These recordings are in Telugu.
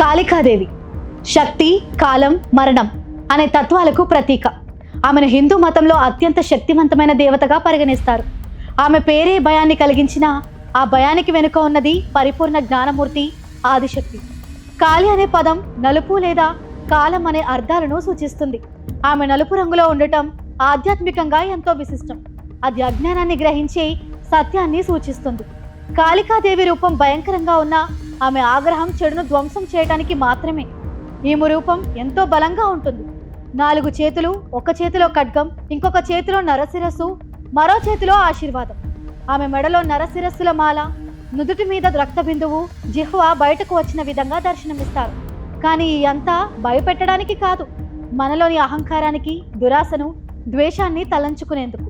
కాళికాదేవి శక్తి, కాలం, మరణం అనే తత్వాలకు ప్రతీక. ఆమెను హిందూ మతంలో అత్యంత శక్తివంతమైన దేవతగా పరిగణిస్తారు. ఆమె పేరే భయాన్ని కలిగించిన ఆ భయానికి వెనుక ఉన్నది పరిపూర్ణ జ్ఞానమూర్తి, ఆదిశక్తి. కాళి అనే పదం నలుపు లేదా కాలం అనే అర్థాలను సూచిస్తుంది. ఆమె నలుపు రంగులో ఉండటం ఆధ్యాత్మికంగా ఎంతో విశిష్టం. అది అజ్ఞానాన్ని గ్రహించే సత్యాన్ని సూచిస్తుంది. కాళికాదేవి రూపం భయంకరంగా ఉన్న ఆమె ఆగ్రహం చెడును ధ్వంసం చేయడానికి మాత్రమే. ఈమె రూపం ఎంతో బలంగా ఉంటుంది. 4 చేతులు, ఒక చేతిలో ఖడ్గం, ఇంకొక చేతిలో నరశిరస్సు, మరో చేతిలో ఆశీర్వాదం. ఆమె మెడలో నరశిరస్సుల మాల, నుదుటి మీద రక్త బిందువు, జిహ్వ బయటకు వచ్చిన విధంగా దర్శనమిస్తారు. కానీ ఈ అంతా భయపెట్టడానికి కాదు, మనలోని అహంకారానికి, దురాశను, ద్వేషాన్ని తలంచుకునేందుకు.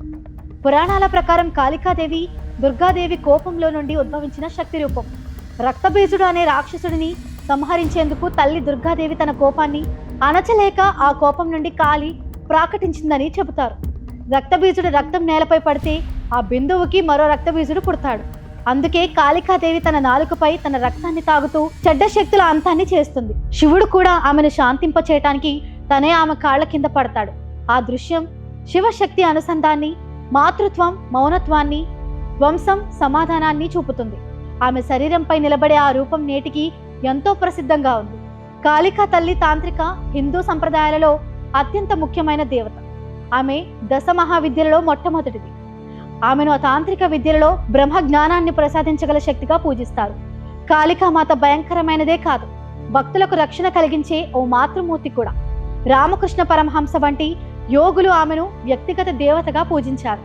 పురాణాల ప్రకారం కాళికాదేవి దుర్గాదేవి కోపంలో నుండి ఉద్భవించిన శక్తి రూపం. రక్తబీజుడు అనే రాక్షసుడిని సంహరించేందుకు తల్లి దుర్గాదేవి తన కోపాన్ని అణచలేక ఆ కోపం నుండి కాళి ప్రాకటించిందని చెబుతారు. రక్తబీజుడు రక్తం నేలపై పడితే ఆ బిందువుకి మరో రక్తబీజుడు పుడతాడు. అందుకే కాళికాదేవి తన నాలుకపై తన రక్తాన్ని తాగుతూ చెడ్డ శక్తుల అంతాన్ని చేస్తుంది. శివుడు కూడా ఆమెను శాంతింపచేయటానికి తనే ఆమె కాళ్ల కింద పడతాడు. ఆ దృశ్యం శివశక్తి అనుసంధాన్ని, మాతృత్వం, మౌనత్వాన్ని, ధ్వంసం, సమాధానాన్ని చూపుతుంది. ఆమె శరీరంపై నిలబడే ఆ రూపం నేటికి ఎంతో ప్రసిద్ధంగా ఉంది. కాళికా తల్లి తాంత్రిక హిందూ సంప్రదాయాలలో అత్యంత ముఖ్యమైన దేవత. ఆమె 10 మహావిద్యలలో మొట్టమొదటిది. ఆమెను ఆ తాంత్రిక విద్యలలో బ్రహ్మ జ్ఞానాన్ని ప్రసాదించగల శక్తిగా పూజిస్తారు. కాళికామాత భయంకరమైనదే కాదు, భక్తులకు రక్షణ కలిగించే ఓ మాతృమూర్తి కూడా. రామకృష్ణ పరమహంస వంటి యోగులు ఆమెను వ్యక్తిగత దేవతగా పూజించారు.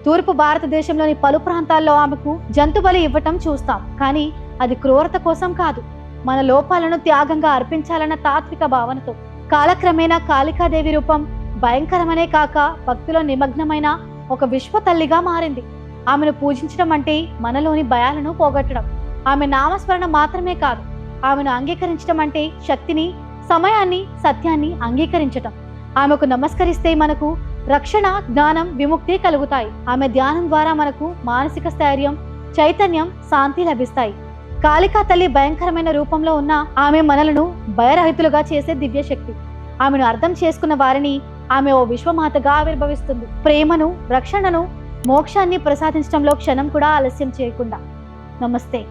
తూర్పు భారతదేశంలోని పలు ప్రాంతాల్లో ఆమెకు జంతుబలి ఇవ్వటం చూస్తాం. కానీ అది క్రూరత కోసం కాదు, మన లోపాలను త్యాగంగా అర్పించాలన్న తాత్విక భావనతో. కాలక్రమేణా కాళికాదేవి రూపం భయంకరమనే కాక భక్తిలో నిమగ్నమైన ఒక విశ్వ తల్లిగా మారింది. ఆమెను పూజించడం అంటే మనలోని భయాలను పోగొట్టడం. ఆమె నామస్మరణ మాత్రమే కాదు, ఆమెను అంగీకరించడం అంటే శక్తిని, సమయాన్ని, సత్యాన్ని అంగీకరించటం. ఆమెకు నమస్కరిస్తే మనకు రక్షణ, జ్ఞానం, విముక్తి కలుగుతాయి. ఆమె ధ్యానం ద్వారా మనకు మానసిక స్థైర్యం, చైతన్యం, శాంతి లభిస్తాయి. కాళికా తల్లి భయంకరమైన రూపంలో ఉన్న ఆమె మనలను భయరహితులుగా చేసే దివ్యశక్తి. ఆమెను అర్థం చేసుకున్న వారిని ఆమె ఓ విశ్వమాతగా ఆవిర్భవిస్తుంది. ప్రేమను, రక్షణను, మోక్షాన్ని ప్రసాదించడంలో క్షణం కూడా ఆలస్యం చేయకుండా. నమస్తే.